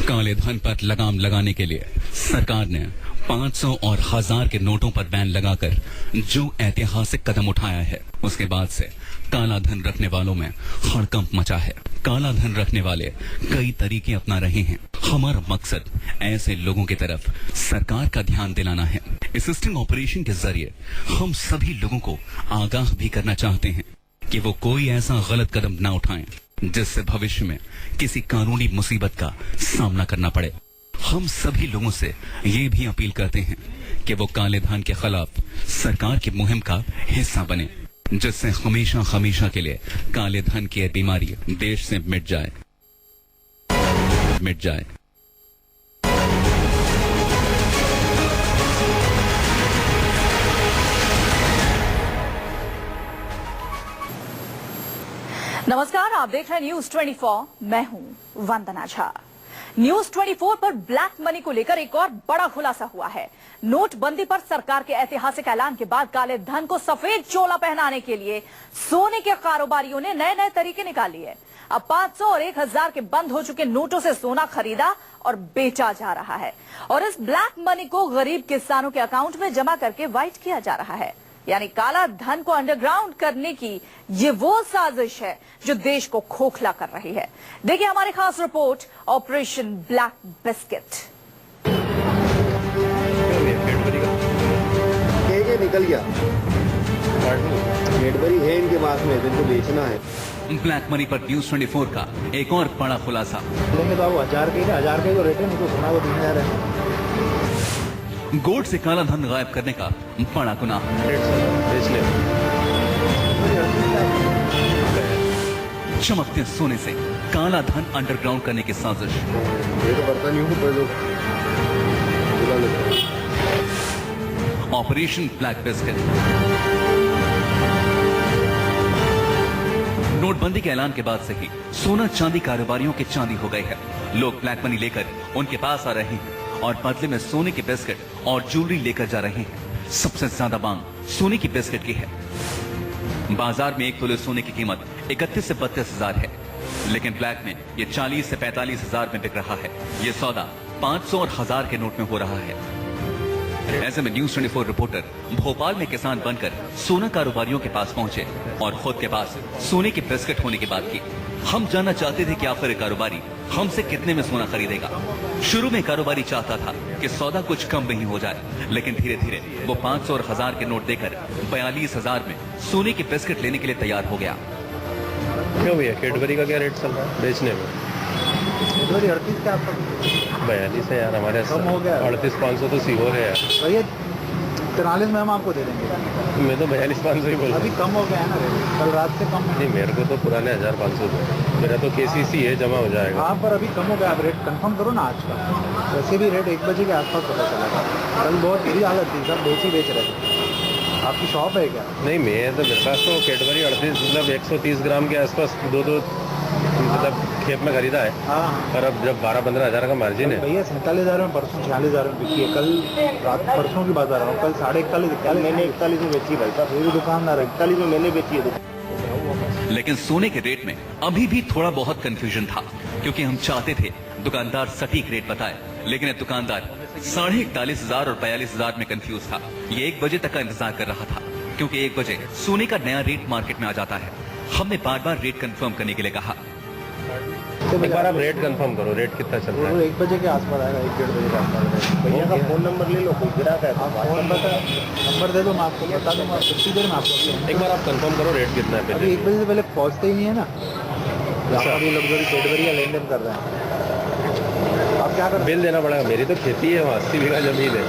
काले धन पर लगाम लगाने के लिए सरकार ने 500 और 1000 के नोटों पर बैन लगाकर जो ऐतिहासिक कदम उठाया है, उसके बाद से काला धन रखने वालों में हड़कंप मचा है। काला धन रखने वाले कई तरीके अपना रहे हैं। हमारा मकसद ऐसे लोगों की तरफ सरकार का ध्यान दिलाना है। इस स्टिंग ऑपरेशन के जरिए हम सभी लोगों को आगाह भी करना चाहते हैं कि वो कोई ऐसा गलत कदम न उठाएं जिससे भविष्य में किसी कानूनी मुसीबत का सामना करना पड़े। हम सभी लोगों से ये भी अपील करते हैं कि वो काले धन के खिलाफ सरकार की मुहिम का हिस्सा बने, जिससे हमेशा हमेशा के लिए काले धन की बीमारी देश से मिट जाए। नमस्कार, आप देख रहे हैं न्यूज 24। मैं हूं वंदना झा। न्यूज 24 पर ब्लैक मनी को लेकर एक और बड़ा खुलासा हुआ है। नोटबंदी पर सरकार के ऐतिहासिक ऐलान के बाद काले धन को सफेद चोला पहनाने के लिए सोने के कारोबारियों ने नए नए तरीके निकाल लिए। अब 500 और 1000 के बंद हो चुके नोटों से सोना खरीदा और बेचा जा रहा है और इस ब्लैक मनी को गरीब किसानों के अकाउंट में जमा करके वाइट किया जा रहा है। यानी काला धन को अंडरग्राउंड करने की ये वो साजिश है जो देश को खोखला कर रही है। देखिए हमारी खास रिपोर्ट, ऑपरेशन ब्लैक बिस्किट। निकल गया, कैडबरी है इनके पास में, जिनको बेचना है। ब्लैक मनी पर न्यूज 24 का एक और बड़ा खुलासा। लेंगे तो 1000 के तो रेट है, मुझको सोना को 3000 है। गोल्ड से काला धन गायब करने का बड़ा गुनाह। चमकते सोने से काला धन अंडरग्राउंड करने की साजिश। Operation black biscuit. नोटबंदी के ऐलान के बाद से ही सोना चांदी कारोबारियों के चांदी हो गए हैं। लोग ब्लैक मनी लेकर उनके पास आ रहे हैं और बदले में सोने के बिस्किट और ज्वेलरी लेकर जा रहे हैं। सबसे ज्यादा मांग सोने की बिस्किट की है। बाजार में 1 तोले सोने की कीमत 31 से 32 हजार है, लेकिन ब्लैक में ये 40 से 45 हजार में बिक रहा है। ये सौदा 500 और 1000 के नोट में हो रहा है। ऐसे में न्यूज 24 रिपोर्टर भोपाल में किसान बनकर सोना कारोबारियों के पास पहुंचे और खुद के पास सोने के बिस्किट होने की बात की। हम जानना चाहते थे कि आखिर कारोबारी हमसे कितने में सोना खरीदेगा। शुरू में कारोबारी चाहता था कि सौदा कुछ कम में ही हो जाए, लेकिन धीरे धीरे वो 500 और 1000 के नोट देकर 42,000 में सोने के बिस्किट लेने के लिए तैयार हो गया। क्यों भैया, कैडबरी का क्या रेट चल रहा है बेचने में? 38 के आसपास। 42 है यार, हमारे कम हो गया। 38,500 तो सीहोर है यार। भैया 43 में हम आपको दे देंगे। मैं तो 42,500 ही बोल रहा अभी कम हो गया है ना रेट, कल रात से कम है। नहीं, मेरे को तो पुराने 1500 दो। मेरा तो KCC है, जमा हो जाएगा। हाँ, पर अभी कम हो गया। आप रेट कंफर्म करो ना आज का। वैसे भी रेट 1 बजे के आसपास पता चला था। कल बहुत बुरी हालत थी, सब बेच रहे थे। आपकी शॉप है क्या? नहीं, मैं तो मेरे पास तो कैडबरी 38 मतलब 130 ग्राम के आसपास दो मतलब खेप में खरीदा है। हाँ, पर अब जब 12-15 हजार का मार्जिन है। भैया 47,000 में परसों 46,000 में बिकी है। कल रात परसों की बात आ रहा हूँ, कल 41,500 मैंने 41 में बेची भाई साहब। मेरी दुकानदार 41 में मैंने बेची है। लेकिन सोने के रेट में अभी भी थोड़ा बहुत कंफ्यूजन था, क्योंकि हम चाहते थे दुकानदार सटीक रेट बताए, लेकिन दुकानदार 41,500 और 42,000 में कंफ्यूज था। ये 1 बजे तक का इंतजार कर रहा था, क्योंकि 1 बजे सोने का नया रेट मार्केट में आ जाता है। हमने बार बार रेट कंफर्म करने के लिए कहा। तो एक बार आप रेट कंफर्म करो, रेट कितना चल रहा है? 1 बजे के आसपास आएगा, 1-1.5 बजे के आसपास। भैया का फोन नंबर ले लो, कोई ग्राहक है आप नंबर दे दो, मैं आपको बता दूंगा कितनी देर में आपको। एक बार आप कंफर्म करो रेट कितना है। अभी 1 बजे से पहले पहुंचते ही नहीं है ना, अभी लोग कैडबरी का लेन देन कर रहे हैं। आप क्या कर बिल देना पड़ेगा। मेरी तो खेती है, 80 बीघा जमीन है,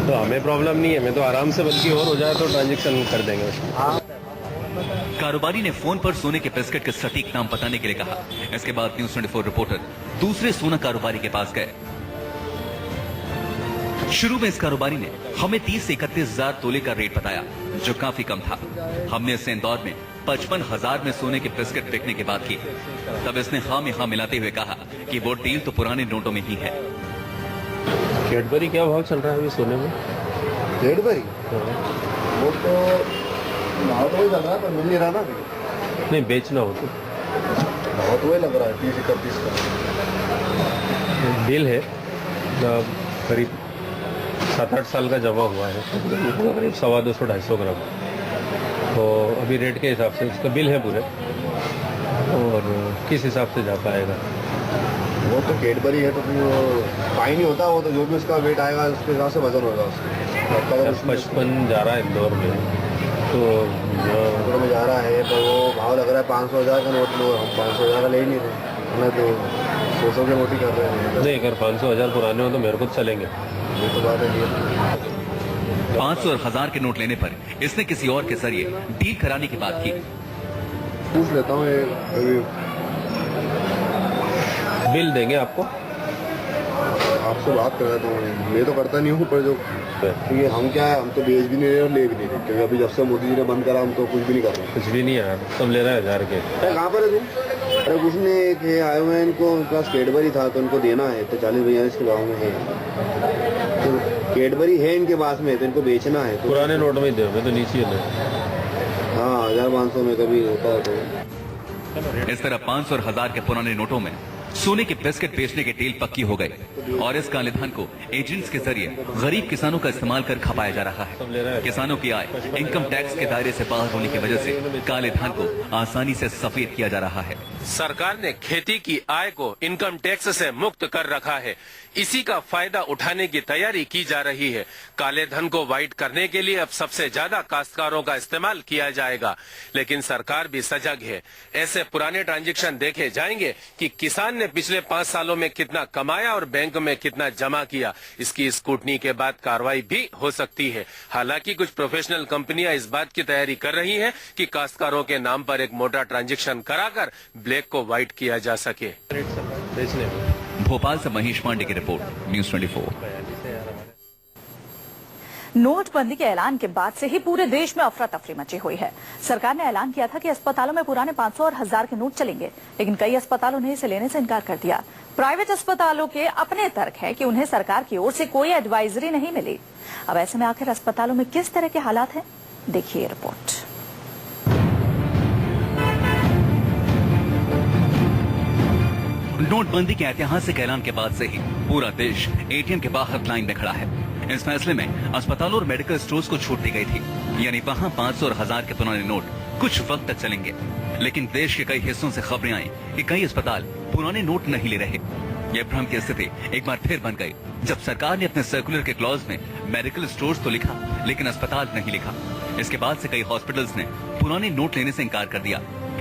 तो हमें प्रॉब्लम नहीं है। मैं तो आराम से, बल्कि और हो जाए तो ट्रांजेक्शन कर देंगे। हाँ, कारोबारी ने फोन पर सोने के बिस्किट के सटीक नाम बताने के लिए कहा। इसके बाद न्यूज 24 रिपोर्टर दूसरे सोना कारोबारी के पास गए। शुरू में इस कारोबारी ने हमें 30 से 31,000 तोले का रेट बताया, जो काफी कम था। हमने इससे इंदौर में 55,000 में सोने के बिस्किट बिकने की बात की। तब इसने हाँ में हाँ मिलाते हुए कहा कि वो डील तो पुराने नोटों में ही है। कैडबरी क्या भाव चल रहा है अभी सोने में? कैडबरी वो तो भाव तो वही लग रहा है, पर मिल नहीं रहा ना अभी। नहीं, बेचना हो तो भाव तो वही लग रहा है, 30-31 का। बिल है करीब 7-8 साल का जमा हुआ है, करीब 250-250 ग्राम। तो अभी रेट के हिसाब से उसका बिल है पूरे, और किस हिसाब से जा पाएगा। वो तो कैडबरी है, तो फिर वो फाइन ही होता है, वो तो जो भी उसका वेट आएगा उसके हिसाब से वजन होगा उसका। 55 जा रहा है इंदौर में, तो इंदौर में जा रहा है तो वो भाव लग रहा है 500,000 का नोट लो, हम 500,000 का ले ही नहीं रहे, हमें तो 200 के नोट ही कर रहे हैं। नहीं, अगर 500,000 पुराने हो तो मेरे को चलेंगे। ये तो बात है। 500 और 1000 के नोट लेने पर इसने किसी और के जरिए डील कराने की बात की। पूछ लेता हूँ अभी। बिल देंगे आपको, आपसे बात कर रहा हूँ, मैं तो करता नहीं हूँ, पर जो क्योंकि हम क्या है, हम तो बेच भी नहीं रहे और ले भी नहीं रहे, क्योंकि अभी जब से मोदी जी ने बंद करा हम तो कुछ भी नहीं कर रहे। कुछ भी नहीं यार, सब ले रहा है 1000 के। कहाँ पर है तुम? अरे कुछ ने एक है आए हुए हैं, इनको उनके पास कैडबरी था तो उनको देना है, तो 40-42 के गाँव में है, तो कैडबरी है इनके पास में, तो इनको बेचना है। तो पुराने नोट में दे, मैं तो नीचे है। हाँ, 1500 में कभी होता है तो। इस तरह 500 और 1000 के पुराने नोटों में सोने के बिस्किट बेचने की डील पक्की हो गई, और इस काले धन को एजेंट्स के जरिए गरीब किसानों का इस्तेमाल कर खपाया जा रहा है। किसानों की आय इनकम टैक्स के दायरे से बाहर होने की वजह से काले धन को आसानी से सफेद किया जा रहा है। सरकार ने खेती की आय को इनकम टैक्स से मुक्त कर रखा है, इसी का फायदा उठाने की तैयारी की जा रही है। काले धन को वाइट करने के लिए अब सबसे ज्यादा काश्तकारों का इस्तेमाल किया जाएगा, लेकिन सरकार भी सजग है। ऐसे पुराने ट्रांजैक्शन देखे जाएंगे कि किसान ने पिछले 5 सालों में कितना कमाया और बैंक में कितना जमा किया। इसकी स्क्रूटनी के बाद कार्रवाई भी हो सकती है। हालांकि कुछ प्रोफेशनल कंपनियां इस बात की तैयारी कर रही हैं कि काश्तकारों के नाम पर एक मोटा ट्रांजैक्शन कराकर ब्लैक को व्हाइट किया जा सके। भोपाल से महेश पांडे की रिपोर्ट, न्यूज़ 24। नोटबंदी के ऐलान के बाद से ही पूरे देश में अफरा तफरी मची हुई है। सरकार ने ऐलान किया था कि अस्पतालों में पुराने 500 और 1000 के नोट चलेंगे, लेकिन कई अस्पतालों ने इसे लेने से इनकार कर दिया। प्राइवेट अस्पतालों के अपने तर्क है कि उन्हें सरकार की ओर से कोई एडवाइजरी नहीं मिली। अब ऐसे में आखिर अस्पतालों में किस तरह के हालात हैं, देखिए रिपोर्ट। नोटबंदी के ऐतिहासिक ऐलान के बाद से ही पूरा देश एटीएम के बाहर लाइन में खड़ा है। इस फैसले में अस्पतालों और मेडिकल स्टोर्स को छूट दी गई थी, यानी वहां 500 और 1000 के पुराने नोट कुछ वक्त तक चलेंगे। लेकिन देश के कई हिस्सों से खबरें आई कि कई अस्पताल पुराने नोट नहीं ले रहे। यह भ्रम की स्थिति एक बार फिर बन गई जब सरकार ने अपने सर्कुलर के क्लॉज में मेडिकल स्टोर्स तो लिखा, लेकिन अस्पताल नहीं लिखा। इसके बाद से कई हॉस्पिटल्स ने पुराने नोट लेने से इनकार कर दिया।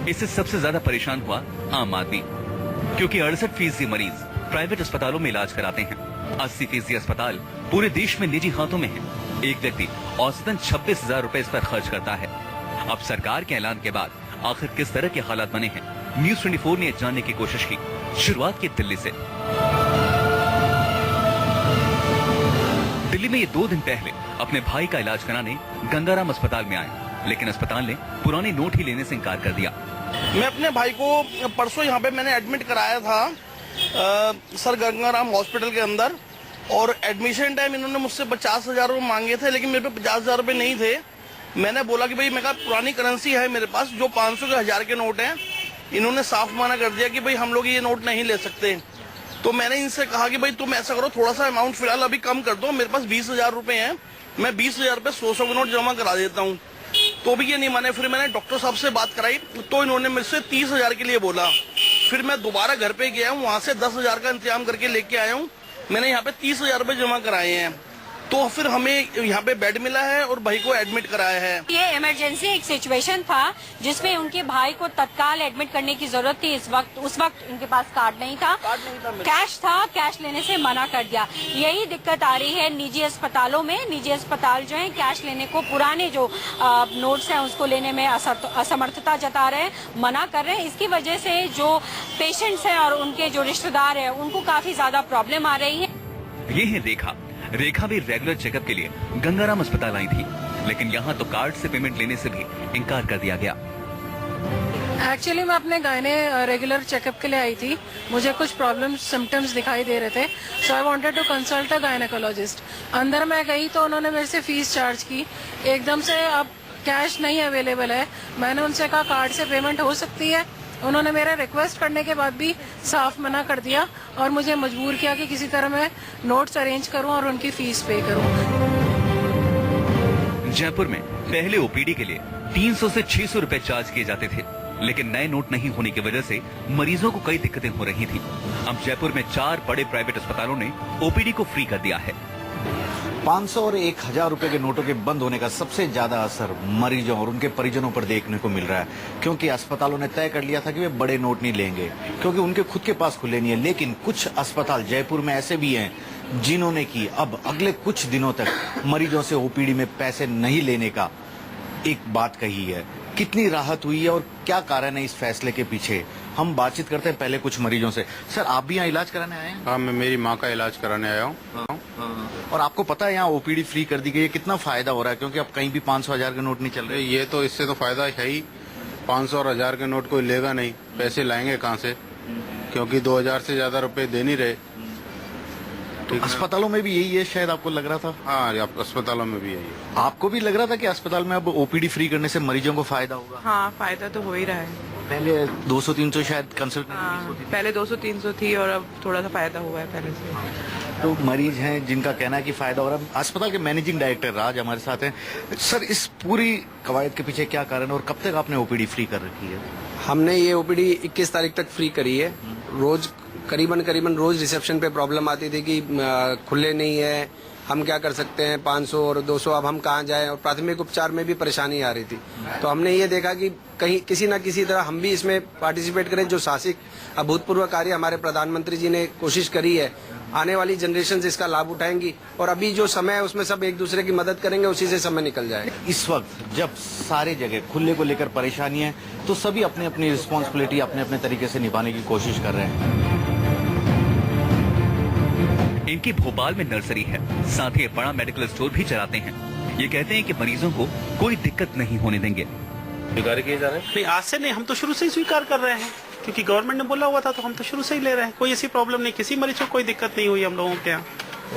इससे सबसे ज्यादा परेशान हुआ आम आदमी, क्योंकि 68% मरीज प्राइवेट अस्पतालों में इलाज कराते हैं। 80% अस्पताल पूरे देश में निजी हाथों में है। एक व्यक्ति औसतन 26,000 रुपए इस पर खर्च करता है। अब सरकार के ऐलान के बाद आखिर किस तरह के हालात बने हैं, न्यूज़ 24 ने जानने की कोशिश की। शुरुआत की दिल्ली से। दिल्ली में ये 2 दिन पहले अपने भाई का इलाज कराने गंगाराम अस्पताल में आए, लेकिन अस्पताल ने पुराने नोट ही लेने से इनकार कर दिया। मैं अपने भाई को परसों यहाँ पे मैंने एडमिट कराया था सर गंगाराम हॉस्पिटल के अंदर, और एडमिशन टाइम इन्होंने मुझसे 50,000 रुपये मांगे थे, लेकिन मेरे पे 50,000 रुपये नहीं थे। मैंने बोला कि भाई मेरे पास पुरानी करेंसी है मेरे पास, जो 500 के 1000 के नोट हैं। इन्होंने साफ मना कर दिया कि भाई हम लोग ये नोट नहीं ले सकते। तो मैंने इनसे कहा कि भाई तुम ऐसा करो, थोड़ा सा अमाउंट फिलहाल अभी कम कर दो, मेरे पास 20,000 रुपये हैं, मैं 20,000 रुपये 100 के नोट जमा करा देता हूँ। तो भी ये नहीं माने। फिर मैंने डॉक्टर साहब से बात कराई तो इन्होंने मेरे से 30,000 के लिए बोला। फिर मैं दोबारा घर पे गया हूँ, वहाँ से 10,000 का इंतजाम करके लेके आया हूँ। मैंने यहाँ पे 30,000 रुपये जमा कराए हैं। तो फिर हमें यहाँ पे बेड मिला है और भाई को एडमिट कराया है। ये इमरजेंसी एक सिचुएशन था जिसमें उनके भाई को तत्काल एडमिट करने की जरूरत थी। उस वक्त इनके पास कार्ड नहीं था, कैश था, कैश लेने से मना कर दिया। यही दिक्कत आ रही है निजी अस्पतालों में। निजी अस्पताल जो है कैश लेने को, पुराने जो नोट्स हैं उसको लेने में असमर्थता जता रहे हैं, मना कर रहे हैं। इसकी वजह से जो पेशेंट्स हैं और उनके जो रिश्तेदार हैं उनको काफी ज्यादा प्रॉब्लम आ रही है। ये है रेखा भी रेगुलर चेकअप के लिए गंगाराम अस्पताल आई थी, लेकिन यहाँ तो कार्ड से पेमेंट लेने से भी इनकार कर दिया गया। एक्चुअली मैं अपने गायने रेगुलर चेकअप के लिए आई थी। मुझे कुछ प्रॉब्लम सिम्टम्स दिखाई दे रहे थे, so I wanted to consult a gynaecologist. अंदर मैं गई तो उन्होंने मेरे से फीस चार्ज की। एकदम से अब कैश नहीं अवेलेबल है। मैंने उनसे कहा कार्ड से पेमेंट हो सकती है, उन्होंने मेरा रिक्वेस्ट करने के बाद भी साफ मना कर दिया और मुझे मजबूर किया कि किसी तरह मैं नोट्स अरेंज करूं और उनकी फीस पे करूं। जयपुर में पहले ओपीडी के लिए 300 से 600 रुपए चार्ज किए जाते थे, लेकिन नए नोट नहीं होने की वजह से मरीजों को कई दिक्कतें हो रही थी। अब जयपुर में 4 बड़े प्राइवेट अस्पतालों ने ओपीडी को फ्री कर दिया है। 500 और 1000 रुपए के नोटों के बंद होने का सबसे ज्यादा असर मरीजों और उनके परिजनों पर देखने को मिल रहा है, क्योंकि अस्पतालों ने तय कर लिया था कि वे बड़े नोट नहीं लेंगे क्योंकि उनके खुद के पास खुले नहीं है। लेकिन कुछ अस्पताल जयपुर में ऐसे भी हैं जिन्होंने की अब अगले कुछ दिनों तक मरीजों से ओपीडी में पैसे नहीं लेने का एक बात कही है। कितनी राहत हुई है और क्या कारण है इस फैसले के पीछे, हम बातचीत करते हैं पहले कुछ मरीजों से। सर, आप भी यहाँ इलाज कराने आए हैं? हाँ, मैं मेरी माँ का इलाज कराने आया हूँ। और आपको पता है यहाँ ओपीडी फ्री कर दी गई है, कितना फायदा हो रहा है? क्योंकि अब कहीं भी 500-1000 के नोट नहीं चल रहे। ये तो इससे तो फायदा है ही। 500 और 1000 के नोट कोई लेगा नहीं, पैसे लाएंगे कहाँ से, क्योंकि 2000 से ज्यादा रुपए दे नहीं रहे। तो अस्पतालों में भी यही है शायद, आपको लग रहा था? हाँ, अस्पतालों में भी यही है। आपको भी लग रहा था कि अस्पताल में अब ओपीडी फ्री करने से मरीजों को फायदा होगा? हाँ, फायदा तो हो ही रहा है। पहले 200-300 शायद कंसल्ट पहले 200-300 थी और अब थोड़ा सा फायदा हुआ है पहले से। तो मरीज हैं जिनका कहना है कि फायदा हो रहा है। अस्पताल के मैनेजिंग डायरेक्टर राज हमारे साथ हैं। सर, इस पूरी कवायद के पीछे क्या कारण है और कब तक आपने ओपीडी फ्री कर रखी है? हमने ये ओपीडी 21 तारीख तक फ्री करी है। रोज करीबन रोज रिसेप्शन पे प्रॉब्लम आती थी कि खुले नहीं है, हम क्या कर सकते हैं, 500 और 200 अब हम कहाँ जाएं, और प्राथमिक उपचार में भी परेशानी आ रही थी। तो हमने ये देखा कि कहीं किसी न किसी तरह हम भी इसमें पार्टिसिपेट करें। जो साहसिक अभूतपूर्व कार्य हमारे प्रधानमंत्री जी ने कोशिश करी है, आने वाली जनरेशन इसका लाभ उठाएंगी और अभी जो समय है उसमें सब एक दूसरे की मदद करेंगे, उसी से समय निकल जाएगा। इस वक्त जब सारे जगह खुले को लेकर परेशानी है तो सभी अपनी अपनी रिस्पॉन्सिबिलिटी अपने अपने तरीके से निभाने की कोशिश कर रहे हैं। इनकी भोपाल में नर्सरी है, साथ ही बड़ा मेडिकल स्टोर भी चलाते हैं। ये कहते हैं कि मरीजों को कोई दिक्कत नहीं होने देंगे। स्वीकार किए जा रहे हैं? नहीं, आज से नहीं, हम तो शुरू से ही स्वीकार कर रहे हैं क्योंकि गवर्नमेंट ने बोला हुआ था, तो हम तो शुरू से ही ले रहे हैं। कोई ऐसी प्रॉब्लम नहीं, किसी मरीज को कोई दिक्कत नहीं हुई हम लोगों के यहाँ।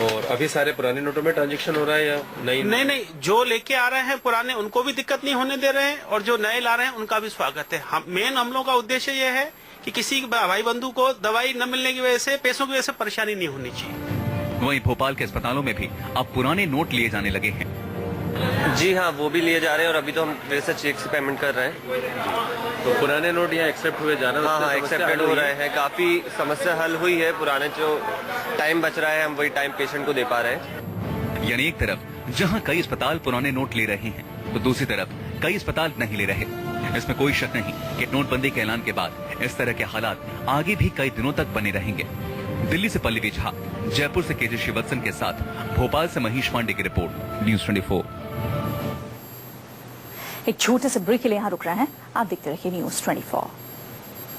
और अभी सारे पुराने नोटों में ट्रांजेक्शन हो रहा है या नहीं? जो लेके आ रहे हैं पुराने उनको भी दिक्कत नहीं होने दे रहे हैं और जो नए ला रहे हैं उनका भी स्वागत है। हम लोगों का उद्देश्य ये है कि किसी भाई बंधु को दवाई न मिलने की वजह से, पैसों की वजह से परेशानी नहीं होनी चाहिए। वहीं भोपाल के अस्पतालों में भी अब पुराने नोट लिए जाने लगे हैं। जी हाँ, वो भी लिए जा रहे हैं और अभी तो हम वैसे चेक से पेमेंट कर रहे हैं। तो पुराने नोट यहाँ एक्सेप्ट हुए जा रहे हैं? हाँ, एक्सेप्टेड हो रहे हैं। काफी समस्या हल हुई है। पुराने जो टाइम बच रहा है हम वही टाइम पेशेंट को दे पा रहे हैं। यानी एक तरफ जहां कई अस्पताल पुराने नोट ले रहे हैं तो दूसरी तरफ कई अस्पताल नहीं ले रहे। इसमें कोई शक नहीं कि नोटबंदी के ऐलान के बाद इस तरह के हालात आगे भी कई दिनों तक बने रहेंगे। दिल्ली से पल्लवी झा, जयपुर से केजे श्रीवत्सन के साथ भोपाल से मनीष पांडे की रिपोर्ट, न्यूज़ 24। एक छोटे से ब्रेक के लिए यहाँ रुक रहे हैं, आप देखते रहिए न्यूज़ 24।